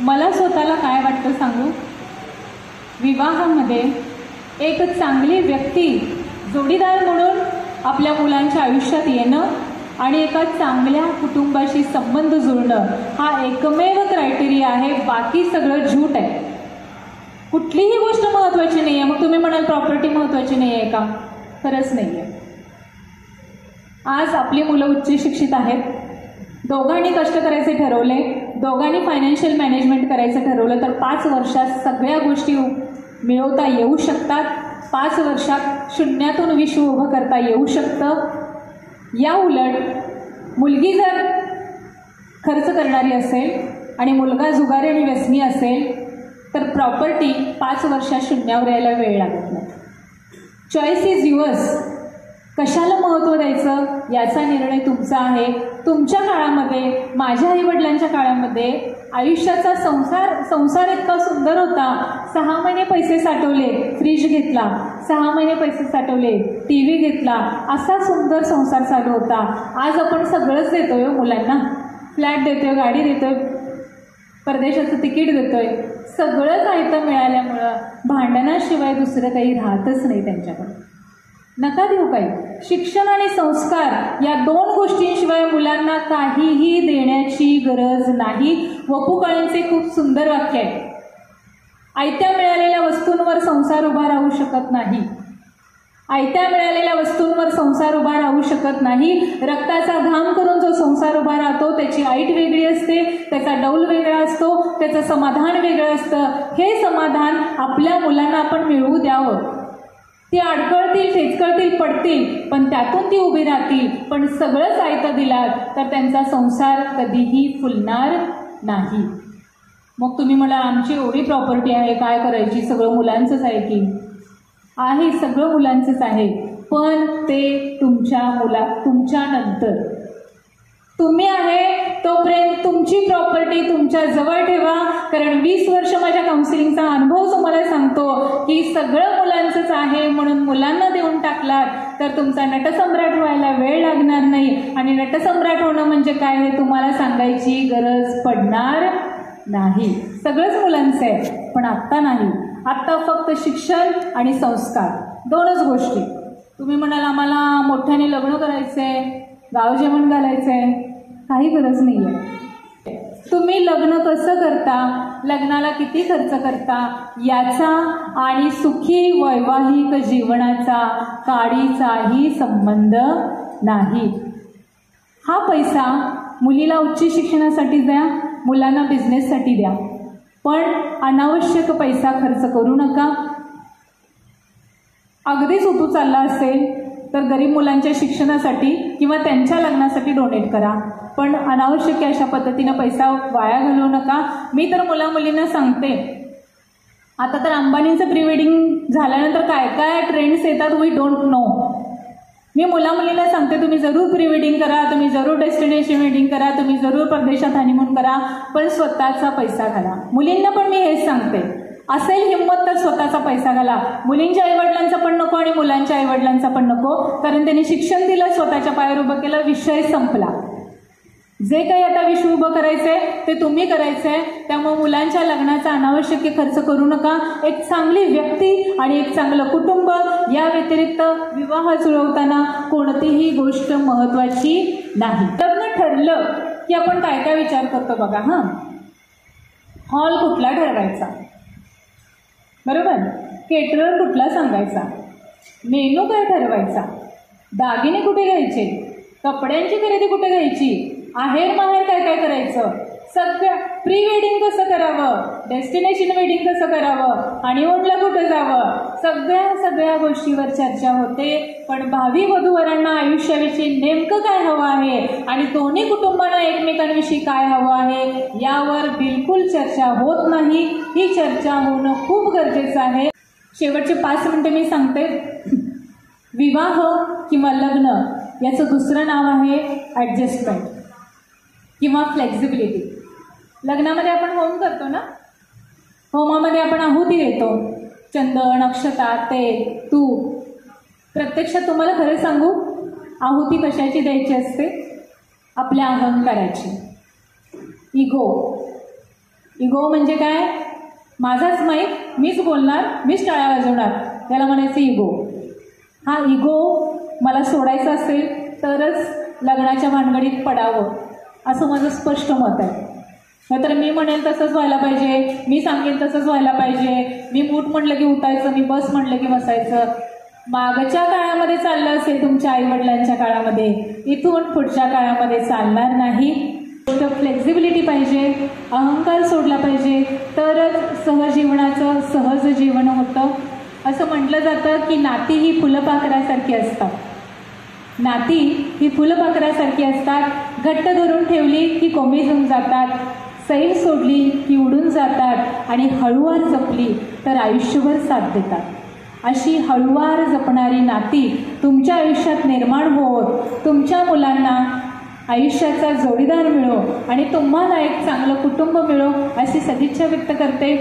मला स्वतःला काय वाटतं सांगू, विवाहामध्ये एक चांगली व्यक्ती जोडीदार म्हणून आपल्या मुलांच्या आयुष्यात येणं आणि एका चांगल्या कुटुंबाशी संबंध जुळणं हा एकमेव क्रायटेरिया आहे. बाकी सगळं झूट आहे. कुठलीही गोष्ट महत्त्वाची नाही आहे. मग तुम्ही म्हणाल प्रॉपर्टी महत्त्वाची नाही आहे का? खरंच नाही आहे. आज आपली मुलं उच्च शिक्षित आहेत, दोघांनी कष्ट करायचे ठरवले, दोघांनी फायनान्शियल मॅनेजमेंट करायचं ठरवलं तर 5 वर्षात सगळ्या गोष्टी मिळवता येऊ शकतात. 5 वर्षात शून्यातून विश्व उभं करता येऊ शकतं. या उलट मुलगी जर खर्च करणारी असेल आणि मुलगा जुगारी आणि व्यसनी असेल तर प्रॉपर्टी 5 वर्षात शून्यावर यायला वेळ लागत नाही. Choice is yours. कशाला महत्त्व द्यायचं याचा निर्णय तुमचा आहे. तुमच्या काळामध्ये, माझ्या आईवडिलांच्या काळामध्ये आयुष्याचा संसार इतका सुंदर होता. 6 महिने पैसे साठवले, फ्रीज घेतला, 6 महिने पैसे साठवले, TV घेतला, असा सुंदर संसार चालू होता. आज आपण सगळंच देतोय मुलांना. फ्लॅट देतोय, गाडी देतोय, परदेशाचं तिकीट देतोय. सगळंच आयतं मिळाल्यामुळं भांडणाशिवाय दुसरं काही राहतच नाही त्यांच्याकडे. नका देऊ काही. शिक्षण आणि संस्कार या 2 गोष्टींशिवाय मुलांना काहीही देण्याची गरज नाही. वपू काळेंचे खूप सुंदर वाक्य आहे. आयत्या मिळालेल्या वस्तूंवर संसार उभा राहू शकत नाही. आयत्या मिळालेल्या वस्तूंवर संसार उभा राहू शकत नाही. रक्ताचा घाम करून जो संसार उभा राहतो त्याची ऐट वेगळी असते, त्याचा डौल वेगळा असतो, त्याचं समाधान वेगळं असतं. हे समाधान आपल्या मुलांना आपण मिळवू द्यावं. ती अडकळतील, ठेचकळतील, पडतील, पण त्यातून ती उभी राहतील. पण सगळंच आयतं दिलात तर त्यांचा संसार कधीही फुलणार नाही. मग तुम्ही मला आमची एवढी प्रॉपर्टी आहे, काय करायची, सगळं मुलांचंच आहे की? आहे, सगळं मुलांचंच आहे, पण ते तुमच्या नंतर. तुम्ही आहे तोपर्यंत तुमची प्रॉपर्टी तुमच्या जवळ ठेवा. कारण 20 वर्ष माझ्या काउन्सिलिंगचा अनुभव तुम्हाला सांगतो की सगळं मुलांचंच आहे म्हणून मुलांना देऊन टाकलात तर तुमचा नटसम्राट व्हायला वेळ लागणार नाही. आणि नटसम्राट होणं म्हणजे काय हे तुम्हाला सांगायची गरज पडणार नाही. सगळंच मुलांचं आहे, पण आत्ता नाही. आत्ता फक्त शिक्षण आणि संस्कार 2च गोष्टी. तुम्ही म्हणाल आम्हाला मोठ्याने लग्न करायचंय, गाव जेवण घालायचंय, काही गरज नाही आहे. तुम्ही लग्न कसं करता, लग्नाला किती खर्च करता याचा आणि सुखी वैवाहिक जीवनाचा काडीचाही संबंध नाही. हा पैसा मुलीला उच्च शिक्षणासाठी द्या, मुलांना बिझनेससाठी द्या, पण अनावश्यक पैसा खर्च करू नका. अगदीच उतू चालला असेल तर गरीब मुलांच्या शिक्षणासाठी किंवा त्यांच्या लग्नासाठी डोनेट करा, पण अनावश्यक अशा पद्धतीनं पैसा वाया घालवू नका. मी तर मुलींना सांगते, आता तर अंबानींचं प्री वेडिंग झाल्यानंतर काय काय ट्रेंड्स येतात वी डोंट नो. मी मुलींना सांगते तुम्ही जरूर प्री वेडिंग करा, तुम्ही जरूर डेस्टिनेशन वेडिंग करा, तुम्ही जरूर परदेशात हनीमून करा, पण स्वतःचा पैसा घाला. मुलींना पण मी हेच सांगते, असेल हिंमत तर स्वतःचा पैसा घाला. मुलींच्या आईवडिलांचा पण नको आणि मुलांच्या आईवडिलांचा पण नको, कारण त्यांनी शिक्षण दिलं, स्वतःच्या पायावर उभं केलं, विषय संपला. जे काही आता विश्व उभं करायचंय ते तुम्ही करायचंय. त्यामुळे मुलांच्या लग्नाचा अनावश्यक खर्च करू नका. एक चांगली व्यक्ती आणि एक चांगलं कुटुंब या व्यतिरिक्त विवाह जुळवताना कोणतीही गोष्ट महत्वाची नाही. लग्न ठरलं की आपण काय काय विचार करतो बघा. हॉल कुठला ठरवायचा, बरोबर, केटरर कुठला सांगायचा, मेनू काय ठरवायचा, दागिने कुठे घ्यायचे, कपड्यांची खरेदी कुठे घ्यायची, आहेर माहेर काय काय करायचं, सगळं प्री वेडिंग कसं करावं, डेस्टिनेशन वेडिंग कसं करावं, हनीमूनला कुठं जावं, सगळ्या गोष्टीवर चर्चा होते. पण भावी वधूवरांना आयुष्याविषयी नेमकं काय हवं आहे आणि दोन्ही कुटुंबांना एकमेकांविषयी काय हवं आहे यावर बिलकुल चर्चा होत नाही. ही चर्चा होणं खूप गरजेचं आहे. शेवटचे 5 मिनिटं मी सांगते. विवाह किंवा लग्न याचं दुसरं नाव आहे ॲडजस्टमेंट किंवा फ्लेक्झिबिलिटी. लग्नामध्ये आपण होम करतो ना, होमामध्ये आपण आहुती देतो, चंदन, अक्षता, तेल, तूप. प्रत्यक्षात तुम्हाला खरं सांगू, आहुती कशाची द्यायची असते? आपल्या अहंकाराची, इगो. इगो म्हणजे काय? माझाच माईक, मीच बोलणार, मीच टाळ्या वाजवणार, त्याला म्हणायचं इगो. हा इगो मला सोडायचा असेल तरच लग्नाच्या भानगडीत पडावं, असं माझं स्पष्ट मत आहे. नाहीतर मी म्हणेल तसंच व्हायला पाहिजे, मी सांगेन तसंच व्हायला पाहिजे, मी उठ म्हटलं की उठायचं, मी बस म्हटलं की बसायचं. मागच्या काळामध्ये चाललं असेल तुमच्या आईवडिलांच्या काळामध्ये, इथून पुढच्या काळामध्ये चालणार नाही. फ्लेक्झिबिलिटी पाहिजे, अहंकार सोडला पाहिजे, तरच सहजीवनाचं सहज जीवन होतं. असं म्हटलं जातं की नाती ही फुलपाखरासारखी असतात. नाती ही फुलपाखरासारखी असतात. घट्ट धरून ठेवली की कोमेजून जातात, सैल सोडली की उडून जातात आणि हळूवार जपली तर आयुष्यभर साथ देतात. अशी हळूवार जपणारी नाती तुमच्या आयुष्यात निर्माण होत, तुमच्या मुलांना आयुष्याचा जोडीदार मिळो आणि तुम्हाला एक चांगलं कुटुंब मिळो, अशी सदिच्छा व्यक्त करते.